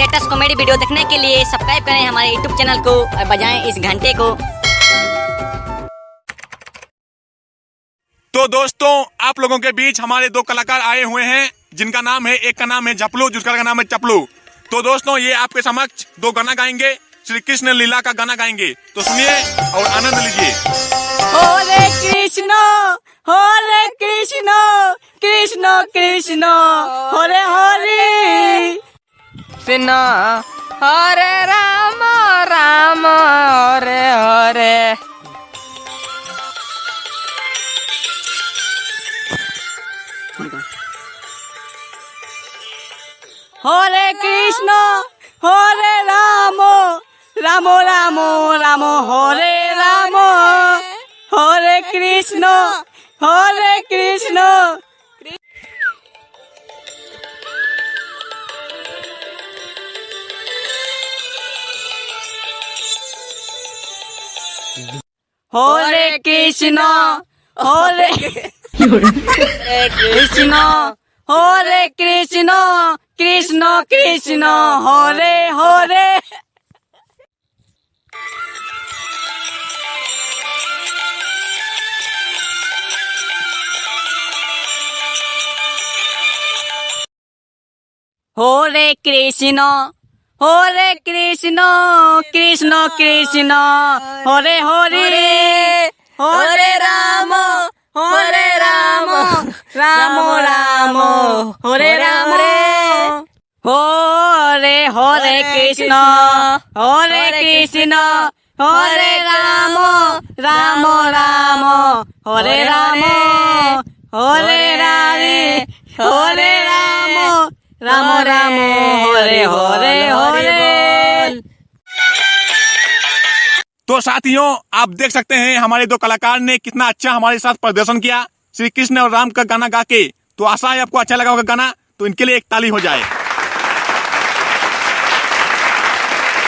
Latest comedy video देखने के लिए सब्सक्राइब करें हमारे यूट्यूब चैनल को और बजाएं इस घंटे को। तो दोस्तों, आप लोगों के बीच हमारे दो कलाकार आए हुए हैं, जिनका नाम है, एक का नाम है झपलू, दूसरा का नाम है चपलू। तो दोस्तों, ये आपके समक्ष दो गाना गाएंगे, श्री कृष्ण लीला का गाना गाएंगे। तो सुनिए और आनंद लीजिए। हरे कृष्ण कृष्ण कृष्ण हरे हरे कृष्ण हरे राम राम हरे हरे। हरे कृष्ण हरे राम राम राम राम हरे राम हरे कृष्ण हरे कृष्ण। हरे कृष्ण हरे कृष्ण हरे कृष्ण कृष्ण कृष्ण हरे हरे। हरे कृष्ण कृष्ण कृष्ण हरे हरे हरे राम राम राम हरे राम हरे हरे कृष्ण हरे राम राम राम हरे राम हरे राम राम राम हरे हरे हरे। तो साथियों, आप देख सकते हैं हमारे दो कलाकार ने कितना अच्छा हमारे साथ प्रदर्शन किया श्री कृष्ण और राम का गाना गा के। तो आशा है आपको अच्छा लगा होगा गाना, तो इनके लिए एक ताली हो जाए।